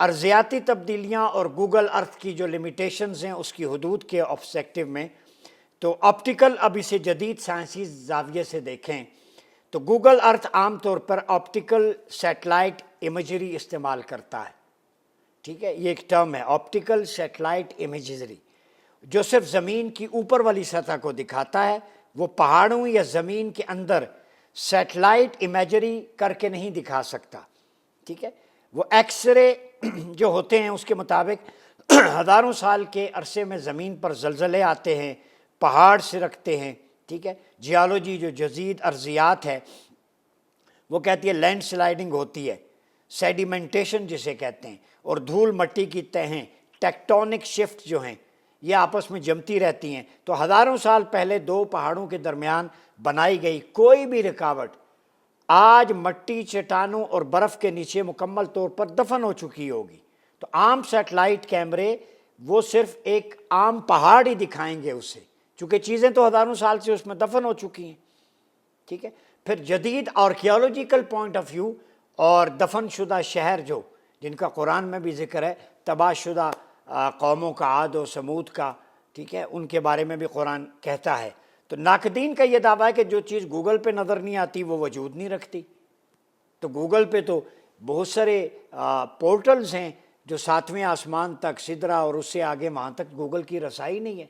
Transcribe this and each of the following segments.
ارضیاتی تبدیلیاں اور گوگل ارتھ کی جو لمیٹیشنز ہیں اس کی حدود کے آبجیکٹیو میں، تو آپٹیکل، اب اسے جدید سائنسی زاویے سے دیکھیں تو گوگل ارتھ عام طور پر آپٹیکل سیٹلائٹ امیجری استعمال کرتا ہے، ٹھیک ہے، یہ ایک ٹرم ہے آپٹیکل سیٹلائٹ امیجری، جو صرف زمین کی اوپر والی سطح کو دکھاتا ہے، وہ پہاڑوں یا زمین کے اندر سیٹلائٹ امیجری کر کے نہیں دکھا سکتا، ٹھیک ہے۔ وہ ایکس رے جو ہوتے ہیں اس کے مطابق ہزاروں سال کے عرصے میں زمین پر زلزلے آتے ہیں، پہاڑ سرکتے ہیں، ٹھیک ہے۔ جیالوجی جو جدید ارضیات ہے وہ کہتی ہے لینڈ سلائڈنگ ہوتی ہے، سیڈیمنٹیشن جسے کہتے ہیں، اور دھول مٹی کی تہیں، ٹیکٹونک شفٹ جو ہیں یہ آپس میں جمتی رہتی ہیں، تو ہزاروں سال پہلے دو پہاڑوں کے درمیان بنائی گئی کوئی بھی رکاوٹ آج مٹی، چٹانوں اور برف کے نیچے مکمل طور پر دفن ہو چکی ہوگی۔ تو عام سیٹلائٹ کیمرے وہ صرف ایک عام پہاڑ ہی دکھائیں گے اسے، چونکہ چیزیں تو ہزاروں سال سے اس میں دفن ہو چکی ہیں، ٹھیک ہے۔ پھر جدید آرکیالوجیکل پوائنٹ آف ویو اور دفن شدہ شہر جو جن کا قرآن میں بھی ذکر ہے، تباہ شدہ قوموں کا، عاد و سمود کا، ٹھیک ہے، ان کے بارے میں بھی قرآن کہتا ہے۔ تو ناقدین کا یہ دعویٰ ہے کہ جو چیز گوگل پہ نظر نہیں آتی وہ وجود نہیں رکھتی، تو گوگل پہ تو بہت سارے پورٹلز ہیں جو ساتویں آسمان تک، سدرا اور اس سے آگے وہاں تک گوگل کی رسائی نہیں ہے،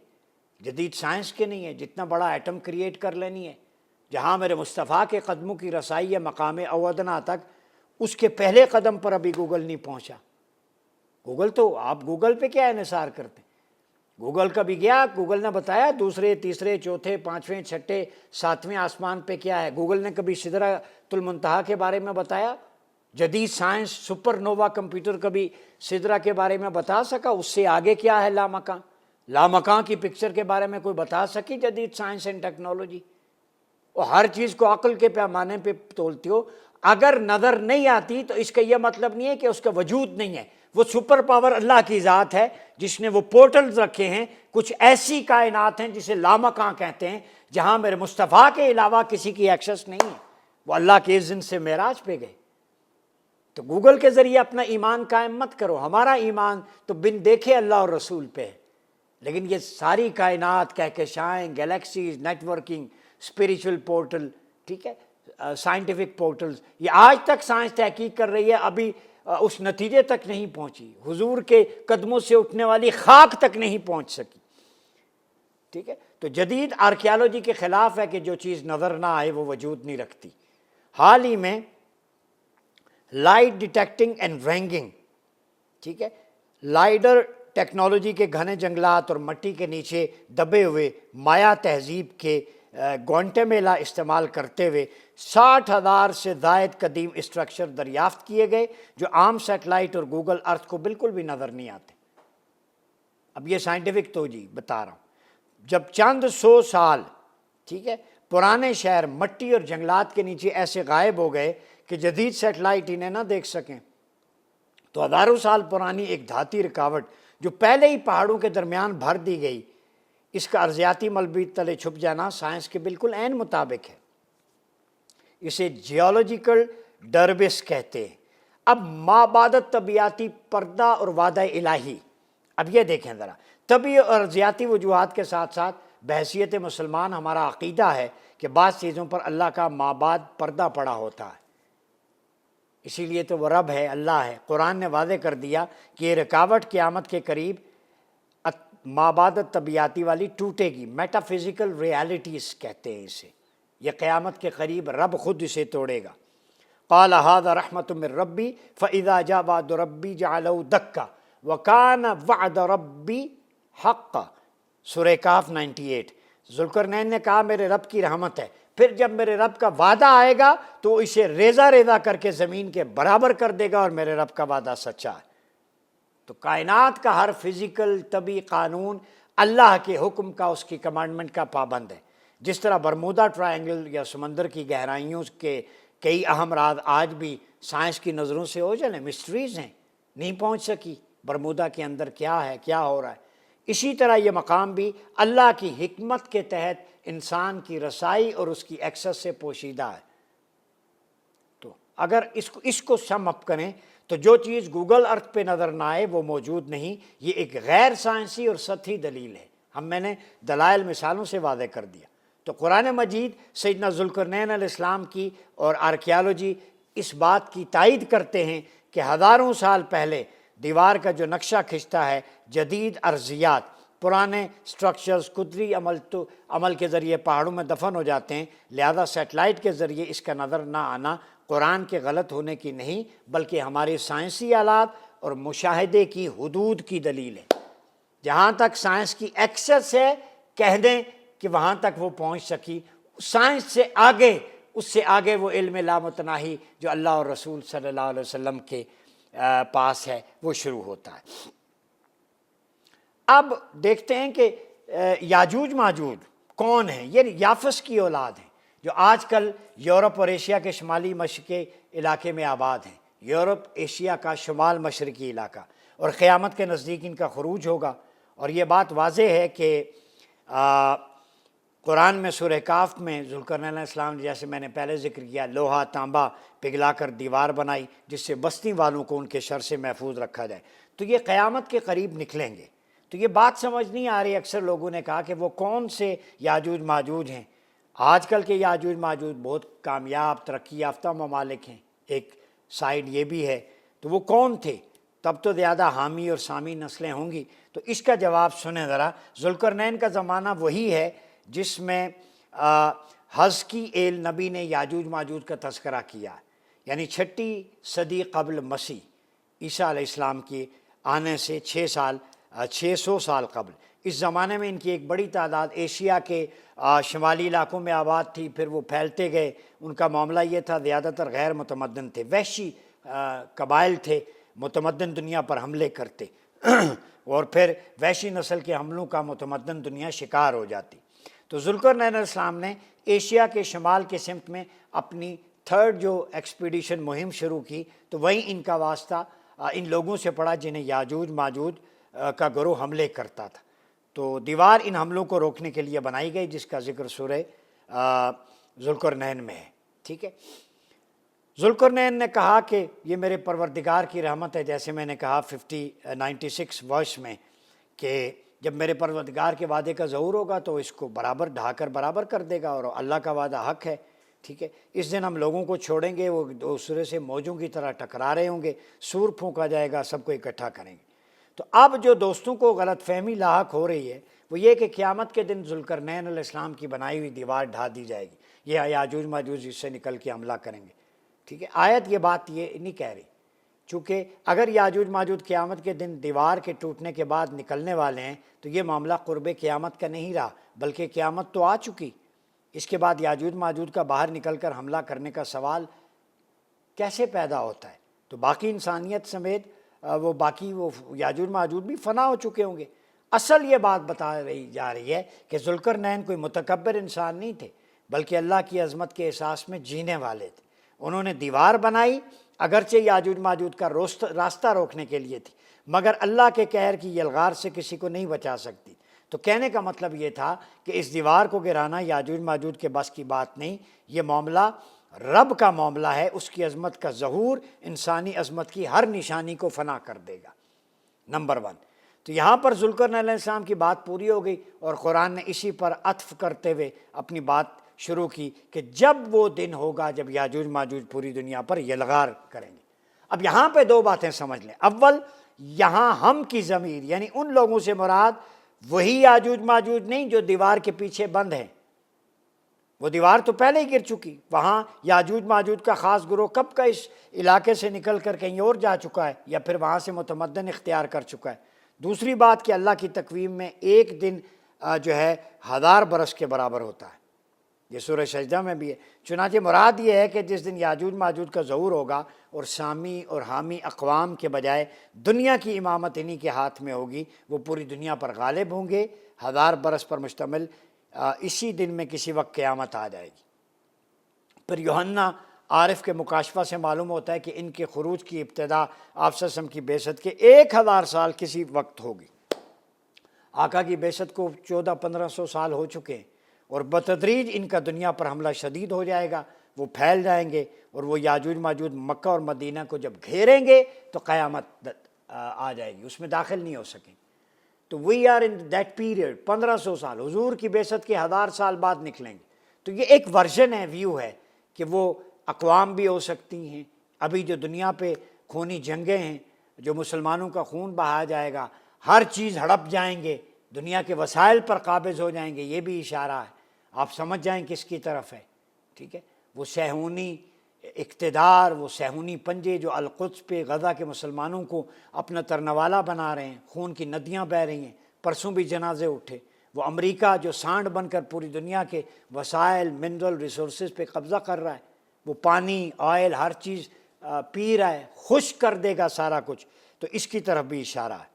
جدید سائنس کے نہیں ہے، جتنا بڑا ایٹم کریٹ کر لینی ہے، جہاں میرے مصطفیٰ کے قدموں کی رسائی ہے مقام اودنا تک، اس کے پہلے قدم پر ابھی گوگل نہیں پہنچا۔ گوگل تو آپ گوگل پہ کیا انحصار کرتے ہیں؟ گوگل کا بھی گیا، گوگل نے بتایا دوسرے، تیسرے، چوتھے، پانچویں، چھٹے، ساتویں آسمان پہ کیا ہے۔ گوگل نے کبھی سدرۃ المنتہا کے بارے میں بتایا؟ جدید سائنس سپر نووا کمپیوٹر کبھی سدرا کے بارے میں بتا سکا؟ اس سے آگے کیا ہے لامکاں؟ لامکاں کی پکچر کے بارے میں کوئی بتا سکی جدید سائنس اینڈ ٹیکنالوجی؟ وہ ہر چیز کو عقل کے پیمانے پہ تولتے ہو، اگر نظر نہیں آتی تو اس کا یہ مطلب نہیں ہے کہ اس کا وجود نہیں ہے۔ وہ سپر پاور اللہ کی ذات ہے جس نے وہ پورٹلز رکھے ہیں، کچھ ایسی کائنات ہیں جسے لامکاں کہتے ہیں، جہاں میرے مصطفیٰ کے علاوہ کسی کی ایکسس نہیں ہے، وہ اللہ کے اذن سے معراج پہ گئے۔ تو گوگل کے ذریعے اپنا ایمان قائم مت کرو، ہمارا ایمان تو بن دیکھے اللہ اور رسول پہ ہے، لیکن یہ ساری کائنات، کہکشائیں، galaxies, networking, spiritual portal, ٹھیک ہے، سائنٹیفک پورٹلز، یہ آج تک سائنس تحقیق کر رہی ہے، ابھی اس نتیجے تک نہیں پہنچی، حضور کے قدموں سے اٹھنے والی خاک تک نہیں پہنچ سکی، ٹھیک ہے۔ تو جدید آرکیالوجی کے خلاف ہے کہ جو چیز نظر نہ آئے وہ وجود نہیں رکھتی۔ حال ہی میں لائٹ ڈیٹیکٹنگ اینڈ رینگنگ، ٹھیک ہے، لائڈر ٹیکنالوجی کے گھنے جنگلات اور مٹی کے نیچے دبے ہوئے مایا تہذیب کے گوانٹیمیلا استعمال کرتے ہوئے 60,000 سے زائد قدیم اسٹرکچر دریافت کیے گئے جو عام سیٹلائٹ اور گوگل ارتھ کو بالکل بھی نظر نہیں آتے۔ اب یہ سائنٹیفک توجہ بتا رہا ہوں، جب چند سو سال، ٹھیک ہے، پرانے شہر مٹی اور جنگلات کے نیچے ایسے غائب ہو گئے کہ جدید سیٹلائٹ انہیں نہ دیکھ سکیں، تو ہزاروں سال پرانی ایک دھاتی رکاوٹ جو پہلے ہی پہاڑوں کے درمیان بھر دی گئی، اس کا ارضیاتی ملبے تلے چھپ جانا سائنس کے بالکل عین مطابق ہے۔ اسے جیولوجیکل ڈربس کہتے ہیں۔ اب مابعدت طبیعیاتی پردہ اور وعدہ الہی، اب یہ دیکھیں ذرا، طبعی اور ارضیاتی وجوہات کے ساتھ ساتھ بحیثیت مسلمان ہمارا عقیدہ ہے کہ بعض چیزوں پر اللہ کا مابعد پردہ پڑا ہوتا ہے، اسی لیے تو وہ رب ہے، اللہ ہے۔ قرآن نے واضح کر دیا کہ یہ رکاوٹ قیامت کے قریب مابعدت طبیعیاتی والی ٹوٹے گی، میٹا فزیکل ریالٹیز کہتے ہیں اسے، یہ قیامت کے قریب رب خود اسے توڑے گا۔ قال ھذا رحمۃ من ربی فاذا جاء وعد ربی جعلہ دکا وکان وعد ربی حقا، سورہ کہف 98۔ ذوالقرنین نے کہا میرے رب کی رحمت ہے، پھر جب میرے رب کا وعدہ آئے گا تو اسے ریزہ ریزہ کر کے زمین کے برابر کر دے گا، اور میرے رب کا وعدہ سچا ہے۔ تو کائنات کا ہر فزیکل طبی قانون اللہ کے حکم کا، اس کی کمانڈمنٹ کا پابند ہے۔ جس طرح برمودا ٹرائنگل یا سمندر کی گہرائیوں کے کئی اہم راز آج بھی سائنس کی نظروں سے اوجھل ہیں، مسٹریز ہیں، نہیں پہنچ سکی برمودا کے اندر کیا ہے، کیا ہو رہا ہے۔ اسی طرح یہ مقام بھی اللہ کی حکمت کے تحت انسان کی رسائی اور اس کی ایکسس سے پوشیدہ ہے۔ تو اگر اس کو سم اپ کریں تو جو چیز گوگل ارتھ پہ نظر نہ آئے وہ موجود نہیں، یہ ایک غیر سائنسی اور سطحی دلیل ہے۔ میں نے دلائل مثالوں سے واضح کر دیا۔ تو قرآن مجید سیدنا ذوالقرنین علیہ السلام کی اور آرکیالوجی اس بات کی تائید کرتے ہیں کہ ہزاروں سال پہلے دیوار کا جو نقشہ کھنچتا ہے، جدید ارضیات، پرانے سٹرکچرز قدرتی عمل کے ذریعے پہاڑوں میں دفن ہو جاتے ہیں، لہذا سیٹلائٹ کے ذریعے اس کا نظر نہ آنا قرآن کے غلط ہونے کی نہیں بلکہ ہمارے سائنسی آلات اور مشاہدے کی حدود کی دلیل ہے۔ جہاں تک سائنس کی ایکسس ہے کہہ دیں کہ وہاں تک وہ پہنچ سکی، سائنس سے آگے، اس سے آگے وہ علم لامتناہی جو اللہ اور رسول صلی اللہ علیہ وسلم کے پاس ہے وہ شروع ہوتا ہے۔ اب دیکھتے ہیں کہ یاجوج ماجوج کون ہیں؟ یہ یافس کی اولاد ہیں جو آج کل یورپ اور ایشیا کے شمالی مشرقی علاقے میں آباد ہیں۔ یورپ ایشیا کا شمال مشرقی علاقہ، اور قیامت کے نزدیک ان کا خروج ہوگا۔ اور یہ بات واضح ہے کہ قرآن میں سورہ کاف میں ذوالقرنین علیہ السلام نے، جیسے میں نے پہلے ذکر کیا، لوہا تانبا پگھلا کر دیوار بنائی جس سے بستی والوں کو ان کے شر سے محفوظ رکھا جائے۔ تو یہ قیامت کے قریب نکلیں گے۔ تو یہ بات سمجھ نہیں آ رہی، اکثر لوگوں نے کہا کہ وہ کون سے یاجوج ماجوج ہیں۔ آج کل کے یاجوج ماجوج بہت کامیاب ترقی یافتہ ممالک ہیں، ایک سائیڈ یہ بھی ہے۔ تو وہ کون تھے؟ تب تو زیادہ حامی اور سامی نسلیں ہوں گی۔ تو اس کا جواب سنیں ذرا۔ ذوالقرنین کا زمانہ وہی ہے جس میں حزقیل نبی نے یاجوج ماجوج کا تذکرہ کیا، یعنی 6 صدی قبل مسیح، عیسیٰ علیہ السلام کی آنے سے 600 سال قبل۔ اس زمانے میں ان کی ایک بڑی تعداد ایشیا کے شمالی علاقوں میں آباد تھی، پھر وہ پھیلتے گئے۔ ان کا معاملہ یہ تھا، زیادہ تر غیر متمدن تھے، وحشی قبائل تھے، متمدن دنیا پر حملے کرتے اور پھر وحشی نسل کے حملوں کا متمدن دنیا شکار ہو جاتی۔ تو ذوالقرنین علیہ السلام نے ایشیا کے شمال کے سمت میں اپنی 3rd جو ایکسپیڈیشن مہم شروع کی، تو وہیں ان کا واسطہ ان لوگوں سے پڑا جنہیں یاجوج ماجوج کا گروہ حملے کرتا تھا۔ تو دیوار ان حملوں کو روکنے کے لیے بنائی گئی جس کا ذکر سورہ ذوالقرنین میں ہے، ٹھیک ہے۔ ذوالقرنین نے کہا کہ یہ میرے پروردگار کی رحمت ہے، جیسے میں نے کہا 96 ورس میں کہ جب میرے پروردگار کے وعدے کا ظہور ہوگا تو اس کو برابر ڈھا کر برابر کر دے گا، اور اللہ کا وعدہ حق ہے، ٹھیک ہے۔ اس دن ہم لوگوں کو چھوڑیں گے، وہ دوسرے سے موجوں کی طرح ٹکرا رہے ہوں گے، سور پھونکا جائے گا، سب کو اکٹھا کریں گے۔ تو اب جو دوستوں کو غلط فہمی لاحق ہو رہی ہے وہ یہ کہ قیامت کے دن ذوالقرنین علیہ السلام کی بنائی ہوئی دیوار ڈھا دی جائے گی، یہ یاجوج ماجوج اس سے نکل کے حملہ کریں گے، ٹھیک ہے۔ آیت یہ بات یہ نہیں کہہ رہی، چونکہ اگر یاجوج ماجوج قیامت کے دن دیوار کے ٹوٹنے کے بعد نکلنے والے ہیں تو یہ معاملہ قرب قیامت کا نہیں رہا، بلکہ قیامت تو آ چکی۔ اس کے بعد یاجوج ماجوج کا باہر نکل کر حملہ کرنے کا سوال کیسے پیدا ہوتا ہے؟ تو باقی انسانیت سمیت وہ یاجوج ماجوج بھی فنا ہو چکے ہوں گے۔ اصل یہ بات بتا رہی جا رہی ہے کہ ذوالقرنین کوئی متکبر انسان نہیں تھے، بلکہ اللہ کی عظمت کے احساس میں جینے والے تھے۔ انہوں نے دیوار بنائی، اگرچہ یاجوج ماجوج کا راستہ روکنے کے لیے تھی، مگر اللہ کے قہر کی یلغار سے کسی کو نہیں بچا سکتی۔ تو کہنے کا مطلب یہ تھا کہ اس دیوار کو گرانا یاجوج ماجوج کے بس کی بات نہیں، یہ معاملہ رب کا معاملہ ہے، اس کی عظمت کا ظہور انسانی عظمت کی ہر نشانی کو فنا کر دے گا، نمبر 1۔ تو یہاں پر ذوالقرنین علیہ السلام کی بات پوری ہو گئی، اور قرآن نے اسی پر عطف کرتے ہوئے اپنی بات شروع کی کہ جب وہ دن ہوگا جب یاجوج ماجوج پوری دنیا پر یلغار کریں گے۔ اب یہاں پہ 2 باتیں سمجھ لیں۔ اول، یہاں ہم کی ضمیر یعنی ان لوگوں سے مراد وہی یاجوج ماجوج نہیں جو دیوار کے پیچھے بند ہیں، وہ دیوار تو پہلے ہی گر چکی، وہاں یاجوج ماجوج کا خاص گروہ کب کا اس علاقے سے نکل کر کہیں اور جا چکا ہے یا پھر وہاں سے متمدن اختیار کر چکا ہے۔ دوسری بات کہ اللہ کی تقویم میں ایک دن جو ہے 1000 برس کے برابر ہوتا ہے، یہ سورہ سجدہ میں بھی ہے۔ چنانچہ مراد یہ ہے کہ جس دن یاجوج ماجوج کا ظہور ہوگا اور سامی اور حامی اقوام کے بجائے دنیا کی امامت انہی کے ہاتھ میں ہوگی، وہ پوری دنیا پر غالب ہوں گے، 1000 برس پر مشتمل اسی دن میں کسی وقت قیامت آ جائے گی۔ پھر یوحنا عارف کے مکاشفہ سے معلوم ہوتا ہے کہ ان کے خروج کی ابتدا آپ صلی اللہ علیہ وسلم کی بعثت کے 1000 سال کسی وقت ہوگی۔ آقا کی بعثت کو 1400-1500 سال ہو چکے ہیں، اور بتدریج ان کا دنیا پر حملہ شدید ہو جائے گا۔ وہ پھیل جائیں گے اور وہ یاجوج ماجوج مکہ اور مدینہ کو جب گھیریں گے تو قیامت آ جائے گی، اس میں داخل نہیں ہو سکیں۔ تو we are in that period, 1500 سال حضور کی بعثت کے 1000 سال بعد نکلیں گے۔ تو یہ ایک ورژن ہے، ویو ہے کہ وہ اقوام بھی ہو سکتی ہیں۔ ابھی جو دنیا پہ خونی جنگیں ہیں، جو مسلمانوں کا خون بہایا جائے گا، ہر چیز ہڑپ جائیں گے، دنیا کے وسائل پر قابض ہو جائیں گے، یہ بھی اشارہ ہے۔ آپ سمجھ جائیں کس کی طرف ہے، ٹھیک ہے۔ وہ صہیونی اقتدار، وہ صہیونی پنجے جو القدس پہ غزہ کے مسلمانوں کو اپنا ترنوالا بنا رہے ہیں، خون کی ندیاں بہہ رہی ہیں، پرسوں بھی جنازے اٹھے۔ وہ امریکہ جو سانڈ بن کر پوری دنیا کے وسائل، منرل ریسورسز پہ قبضہ کر رہا ہے، وہ پانی، آئل، ہر چیز پی رہا ہے، خشک کر دے گا سارا کچھ، تو اس کی طرف بھی اشارہ ہے۔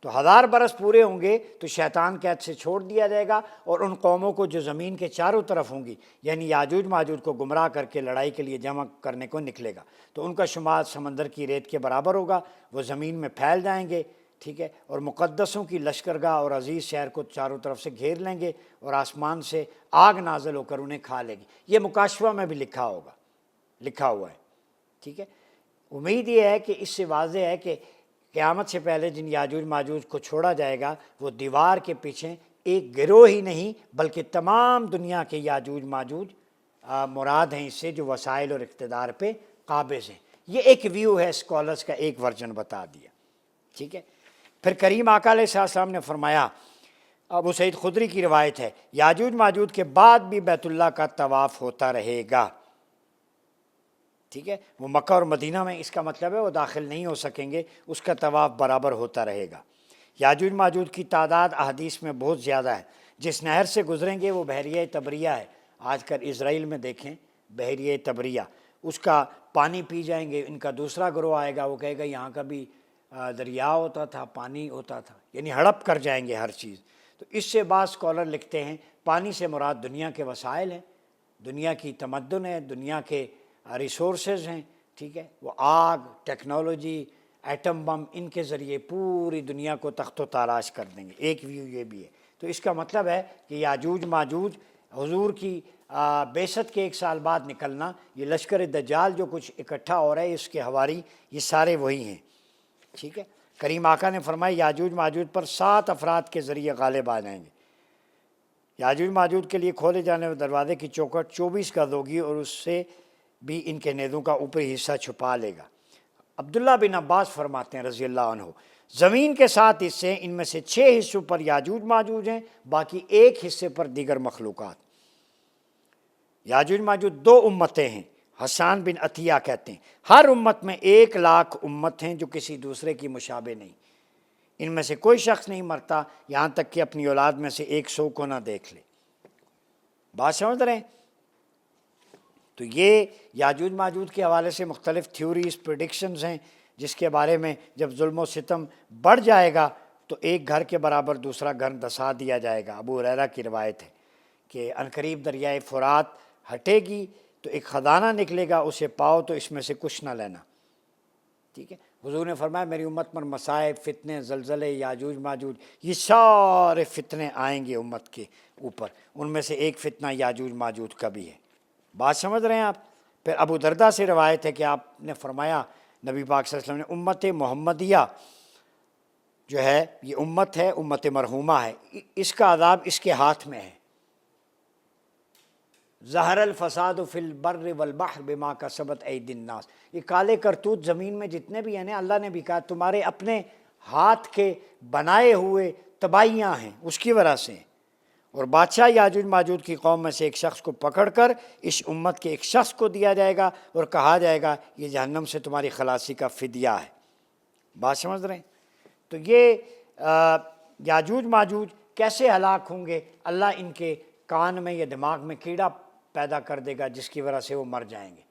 تو 1000 برس پورے ہوں گے تو شیطان قید سے چھوڑ دیا جائے گا، اور ان قوموں کو جو زمین کے چاروں طرف ہوں گی، یعنی یاجوج ماجوج کو گمراہ کر کے لڑائی کے لیے جمع کرنے کو نکلے گا، تو ان کا شمار سمندر کی ریت کے برابر ہوگا، وہ زمین میں پھیل جائیں گے، ٹھیک ہے، اور مقدسوں کی لشکرگاہ اور عزیز شہر کو چاروں طرف سے گھیر لیں گے، اور آسمان سے آگ نازل ہو کر انہیں کھا لے گی۔ یہ مکاشفہ میں بھی لکھا ہوا ہے، ٹھیک ہے۔ امید یہ ہے کہ اس سے واضح ہے کہ قیامت سے پہلے جن یاجوج ماجوج کو چھوڑا جائے گا، وہ دیوار کے پیچھے ایک گروہ ہی نہیں بلکہ تمام دنیا کے یاجوج ماجوج مراد ہیں اس سے، جو وسائل اور اقتدار پہ قابض ہیں۔ یہ ایک ویو ہے، اسکالرس کا ایک ورژن بتا دیا، ٹھیک ہے۔ پھر کریم آقا علیہ السلام نے فرمایا، ابو سعید خدری کی روایت ہے، یاجوج ماجوج کے بعد بھی بیت اللہ کا طواف ہوتا رہے گا، ٹھیک ہے۔ وہ مکہ اور مدینہ میں، اس کا مطلب ہے وہ داخل نہیں ہو سکیں گے، اس کا طواف برابر ہوتا رہے گا۔ یاجوج ماجوج کی تعداد احادیث میں بہت زیادہ ہے۔ جس نہر سے گزریں گے وہ بحیرہ طبریہ ہے، آج کل اسرائیل میں دیکھیں بحیرہ طبریہ، اس کا پانی پی جائیں گے۔ ان کا دوسرا گروہ آئے گا، وہ کہے گا یہاں کا بھی دریا ہوتا تھا، پانی ہوتا تھا، یعنی ہڑپ کر جائیں گے ہر چیز۔ تو اس سے بعض اسکالر لکھتے ہیں پانی سے مراد دنیا کے وسائل ہیں، دنیا کی تمدن ہے، دنیا کے ریسورسز ہیں، ٹھیک ہے۔ وہ آگ، ٹیکنالوجی، ایٹم بم، ان کے ذریعے پوری دنیا کو تخت و تاراج کر دیں گے۔ ایک ویو یہ بھی ہے۔ تو اس کا مطلب ہے کہ یاجوج ماجوج حضور کی بعثت کے 1 سال بعد نکلنا، یہ لشکر دجال جو کچھ اکٹھا ہو رہا ہے، اس کے حواری یہ سارے وہی ہیں، ٹھیک ہے۔ کریم آقا نے فرمایا یاجوج ماجوج پر 7 افراد کے ذریعے غالب آ جائیں گے۔ یاجوج ماجوج کے لیے کھولے جانے والے دروازے کی چوکھٹ 24 گز ہوگی، اور اس سے بھی ان کے نیزوں کا اوپری حصہ چھپا لے گا۔ عبداللہ بن عباس فرماتے ہیں رضی اللہ عنہ، زمین کے 7 حصے، ان میں سے 6 حصوں پر یاجوج ماجوج ہیں، باقی 1 حصے پر دیگر مخلوقات۔ یاجوج ماجوج 2 امتیں ہیں، حسان بن عطیہ کہتے ہیں ہر امت میں 1,00,000 امت ہیں جو کسی دوسرے کی مشابہ نہیں، ان میں سے کوئی شخص نہیں مرتا یہاں تک کہ اپنی اولاد میں سے 100 کو نہ دیکھ لے۔ بات سمجھ رہے ہیں؟ تو یہ یاجوج ماجوج کے حوالے سے مختلف تھیوریز، پریڈکشنز ہیں، جس کے بارے میں جب ظلم و ستم بڑھ جائے گا تو ایک گھر کے برابر دوسرا گھر دسا دیا جائے گا۔ ابو ہریرہ کی روایت ہے کہ عنقریب دریائے فرات ہٹے گی تو ایک خزانہ نکلے گا، اسے پاؤ تو اس میں سے کچھ نہ لینا، ٹھیک ہے۔ حضور نے فرمایا میری امت پر مصائب، فتنے، زلزلے، یاجوج ماجوج، یہ سارے فتنے آئیں گے امت کے اوپر، ان میں سے ایک فتنہ یاجوج ماجوج کا بھی ہے۔ بات سمجھ رہے ہیں آپ؟ پھر ابو دردہ سے روایت ہے کہ آپ نے فرمایا، نبی پاک صلی اللہ علیہ وسلم نے، امت محمدیہ جو ہے یہ امت ہے، امت مرحومہ ہے، اس کا عذاب اس کے ہاتھ میں ہے۔ ظہر الفساد فی البر والبحر بما کسبت ایدی الناس، یہ کالے کرتوت زمین میں جتنے بھی ہیں نا، اللہ نے بھی کہا تمہارے اپنے ہاتھ کے بنائے ہوئے تباہیاں ہیں، اس کی وجہ سے۔ اور بادشاہ یاجوج ماجوج کی قوم میں سے ایک شخص کو پکڑ کر اس امت کے ایک شخص کو دیا جائے گا اور کہا جائے گا یہ جہنم سے تمہاری خلاصی کا فدیہ ہے۔ بات سمجھ رہے ہیں؟ تو یہ یاجوج ماجوج کیسے ہلاک ہوں گے؟ اللہ ان کے کان میں یا دماغ میں کیڑا پیدا کر دے گا جس کی وجہ سے وہ مر جائیں گے،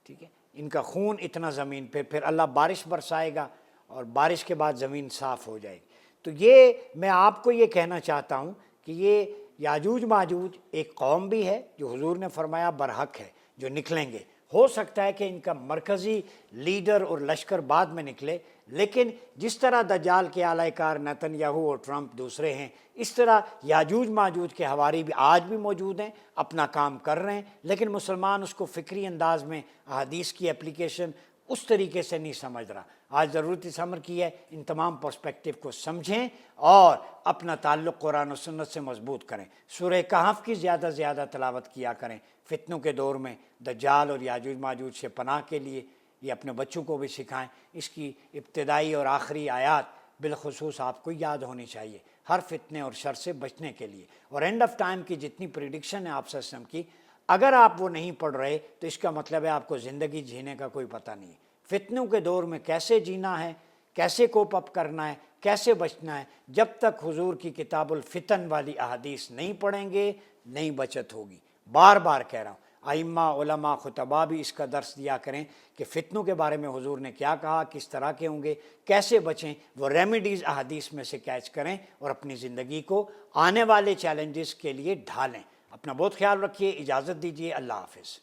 ٹھیک ہے۔ ان کا خون اتنا زمین پہ، پھر اللہ بارش برسائے گا اور بارش کے بعد زمین صاف ہو جائے گی۔ تو یہ میں آپ کو یہ کہنا چاہتا ہوں کہ یہ یاجوج ماجوج ایک قوم بھی ہے جو حضور نے فرمایا برحق ہے، جو نکلیں گے۔ ہو سکتا ہے کہ ان کا مرکزی لیڈر اور لشکر بعد میں نکلے، لیکن جس طرح دجال کے اعلی کار نتن یاہو اور ٹرمپ دوسرے ہیں، اس طرح یاجوج ماجوج کے حواری بھی آج بھی موجود ہیں، اپنا کام کر رہے ہیں، لیکن مسلمان اس کو فکری انداز میں احادیث کی اپلیکیشن اس طریقے سے نہیں سمجھ رہا۔ آج ضرورت اس امر کی ہے ان تمام پرسپیکٹیو کو سمجھیں اور اپنا تعلق قرآن و سنت سے مضبوط کریں۔ سورہ کہف کی زیادہ سے زیادہ تلاوت کیا کریں فتنوں کے دور میں، دجال اور یاجوج ماجوج سے پناہ کے لیے۔ یہ اپنے بچوں کو بھی سکھائیں۔ اس کی ابتدائی اور آخری آیات بالخصوص آپ کو یاد ہونی چاہیے ہر فتنے اور شر سے بچنے کے لیے۔ اور اینڈ آف ٹائم کی جتنی پریڈکشن ہے آپ صلی اللہ علیہ وسلم کی، اگر آپ وہ نہیں پڑھ رہے تو اس کا مطلب ہے آپ کو زندگی جینے کا کوئی پتہ نہیں ہے۔ فتنوں کے دور میں کیسے جینا ہے، کیسے کوپ اپ کرنا ہے، کیسے بچنا ہے، جب تک حضور کی کتاب الفتن والی احادیث نہیں پڑھیں گے نہیں بچت ہوگی۔ بار بار کہہ رہا ہوں، ائمہ علماء خطباء بھی اس کا درس دیا کریں کہ فتنوں کے بارے میں حضور نے کیا کہا، کس طرح کے ہوں گے، کیسے بچیں۔ وہ ریمیڈیز احادیث میں سے کیچ کریں اور اپنی زندگی کو آنے والے چیلنجز کے لیے ڈھالیں۔ اپنا بہت خیال رکھیے، اجازت دیجیے، اللہ حافظ۔